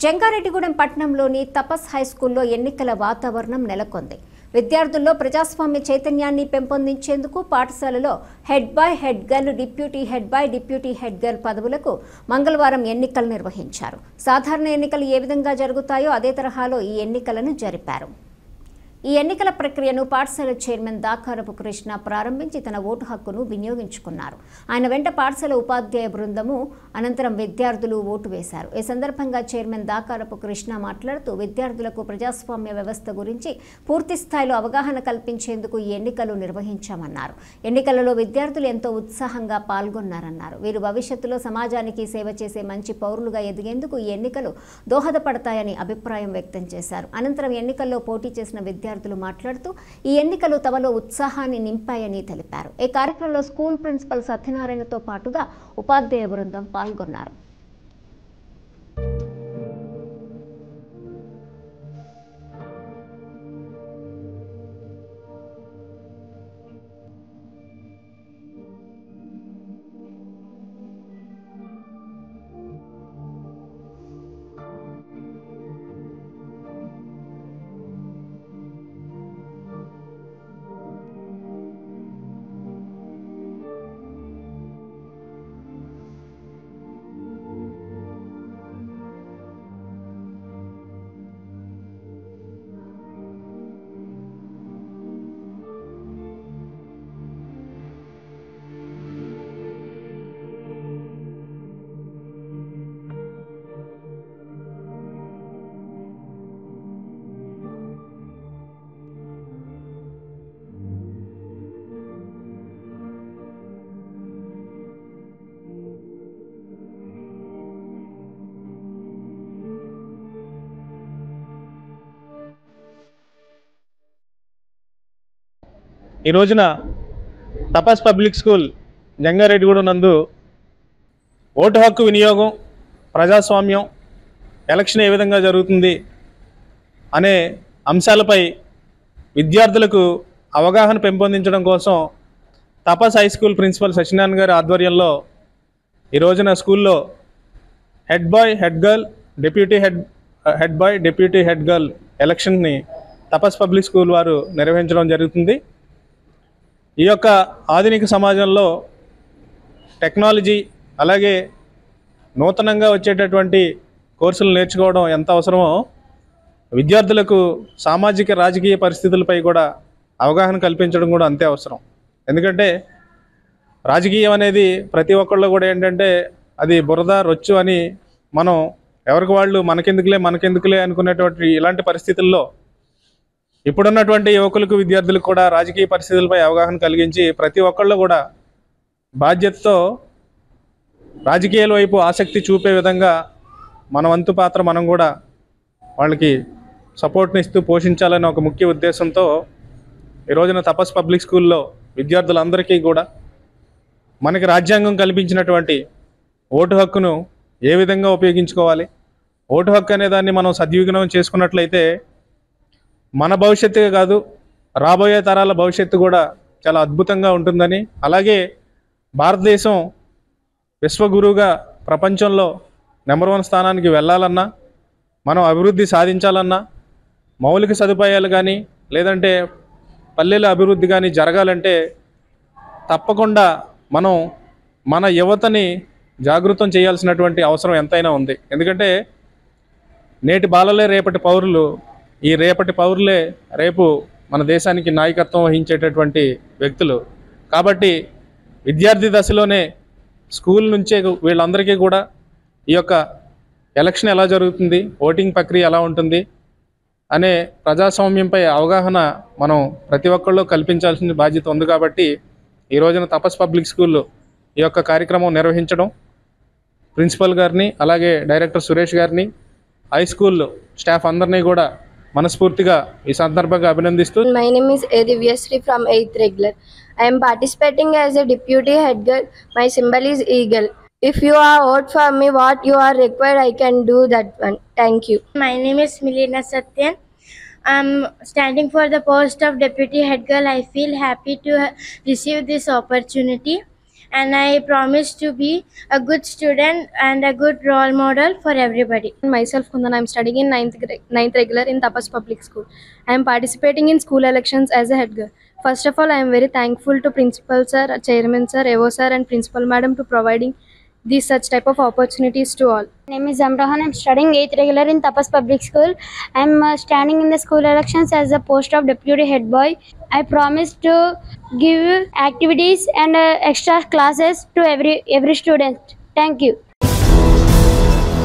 జంగారెడ్డిగూడెం పట్టణంలోని తపస్ హై స్కూల్లో ఎన్నికల వాతావరణం నెలకొంది. విద్యార్థుల్లో ప్రజాస్వామ్య చైతన్యాన్ని పెంపొందించేందుకు పాఠశాలలో head boy head girl, deputy head boy, deputy head girl పదవులకు మంగళవారం ఎన్నికలు నిర్వహించారు. సాధారణ ఎన్నికలు ఏ విధంగా జరుగుతాయో అదే తరహాలో ఈ ఎన్నికలను జరిపారు. ఈ ఎన్నికల ప్రక్రియను పాఠశాల చైర్మన్ దాకారపు కృష్ణ ప్రారంభించి తన ఓటు హక్కును వినియోగించుకున్నారు. ఆయన వెంట పాఠశాల ఉపాధ్యాయ బృందము అనంతరం విద్యార్థులు ఓటు వేశారు. ఈ సందర్భంగా చైర్మన్ దాకారపు కృష్ణ మాట్లాడుతూ విద్యార్థులకు ప్రజాస్వామ్య వ్యవస్థ గురించి పూర్తి స్థాయిలో అవగాహన కల్పించేందుకు ఈ ఎన్నికలు నిర్వహించామన్నారు. ఎన్నికలలో విద్యార్థులు ఎంతో ఉత్సాహంగా పాల్గొన్నారన్నారు. వీరు భవిష్యత్తులో సమాజానికి సేవ చేసే మంచి పౌరులుగా ఎదిగేందుకు ఈ ఎన్నికలు దోహదపడతాయని అభిప్రాయం వ్యక్తం చేశారు. అనంతరం ఎన్నికల్లో పోటీ చేసిన విద్యార్థులు మాట్లాడుతూ ఈ ఎన్నికలు తమలో ఉత్సాహాన్ని నింపాయని తెలిపారు. ఈ కార్యక్రమంలో స్కూల్ ప్రిన్సిపల్ సత్యనారాయణతో పాటుగా ఉపాధ్యాయ బృందం పాల్గొన్నారు. ఈ రోజున తపస్ పబ్లిక్ స్కూల్ జంగారెడ్డిగూడెం నందు ఓటు హక్కు వినియోగం, ప్రజాస్వామ్యం, ఎలక్షన్ ఏ విధంగా జరుగుతుంది అనే అంశాలపై విద్యార్థులకు అవగాహన పెంపొందించడం కోసం Tapas high school principal Satyanarayana గారి ఆధ్వర్యంలో ఈ రోజున స్కూల్లో head boy head girl, deputy head boy, deputy head girl ఎలక్షన్ని తపస్ పబ్లిక్ స్కూల్ వారు నిర్వహించడం జరుగుతుంది. ఈ యొక్క ఆధునిక సమాజంలో టెక్నాలజీ అలాగే నూతనంగా వచ్చేటటువంటి కోర్సులు నేర్చుకోవడం ఎంత అవసరమో విద్యార్థులకు సామాజిక రాజకీయ పరిస్థితులపై కూడా అవగాహన కల్పించడం కూడా అంతే అవసరం. ఎందుకంటే రాజకీయం అనేది ప్రతి ఒక్కళ్ళు కూడా ఏంటంటే అది బురద రొచ్చు అని మనం ఎవరికి వాళ్ళు మనకెందుకులే అనుకునేటువంటి ఇలాంటి పరిస్థితుల్లో ఇప్పుడున్నటువంటి యువకులకు, విద్యార్థులకు కూడా రాజకీయ పరిస్థితులపై అవగాహన కలిగించి ప్రతి ఒక్కళ్ళు కూడా బాధ్యతతో రాజకీయాల వైపు ఆసక్తి చూపే విధంగా మన వంతు పాత్ర మనం కూడా వాళ్ళకి సపోర్ట్ని ఇస్తూ పోషించాలని ఒక ముఖ్య ఉద్దేశంతో ఈ రోజున తపస్ పబ్లిక్ స్కూల్లో విద్యార్థులందరికీ కూడా మనకి రాజ్యాంగం కల్పించినటువంటి ఓటు హక్కును ఏ విధంగా ఉపయోగించుకోవాలి, ఓటు హక్కు అనే దాన్ని మనం సద్వినియోగం చేసుకున్నట్లయితే మన భవిష్యత్తే కాదు రాబోయే తరాల భవిష్యత్తు కూడా చాలా అద్భుతంగా ఉంటుందని, అలాగే భారతదేశం విశ్వగురువుగా ప్రపంచంలో నెంబర్ 1 స్థానానికి వెళ్ళాలన్నా, మనం అభివృద్ధి సాధించాలన్నా, మౌలిక సదుపాయాలు కానీ లేదంటే పల్లెల అభివృద్ధి కానీ జరగాలంటే తప్పకుండా మనం మన యువతని జాగృతం చేయాల్సినటువంటి అవసరం ఎంతైనా ఉంది. ఎందుకంటే నేటి బాలలే రేపటి పౌరులు, ఈ రేపటి పౌరులే రేపు మన దేశానికి నాయకత్వం వహించేటటువంటి వ్యక్తులు. కాబట్టి విద్యార్థి దశలోనే స్కూల్ నుంచే వీళ్ళందరికీ కూడా ఈ యొక్క ఎలక్షన్ ఎలా జరుగుతుంది, ఓటింగ్ ప్రక్రియ ఎలా ఉంటుంది అనే ప్రజాస్వామ్యంపై అవగాహన మనం ప్రతి ఒక్కళ్ళు కల్పించాల్సిన బాధ్యత ఉంది. కాబట్టి ఈ రోజున తపస్ పబ్లిక్ స్కూల్లో ఈ యొక్క కార్యక్రమం నిర్వహించడం ప్రిన్సిపల్ గారిని అలాగే డైరెక్టర్ సురేష్ గారిని, హై స్కూల్ స్టాఫ్ అందరినీ కూడా మనస్ఫూర్తిగా ఈ సందర్భంగా అభినందిస్తూ. My name is Divyasri from 8th regular. I am participating as a deputy head girl. My symbol is eagle. If you are vote for me, what you are required, I can do that one. Thank you. My name is Milena Satyan. I'm standing for the post of deputy head girl. I feel happy to receive this opportunity. and I promise to be a good student and a good role model for everybody. Myself, Kundan, I am studying in ninth regular in Tapas Public School. I am participating in school elections as a head girl. First of all, I am very thankful to Principal Sir, Chairman Sir, Evo Sir and Principal Madam to providing these such type of opportunities to all. My name is Zamrahan. I'm studying 8th regular in Tapas Public School. I'm standing in the school elections as the post of deputy head boy. I promise to give activities and extra classes to every student. Thank you.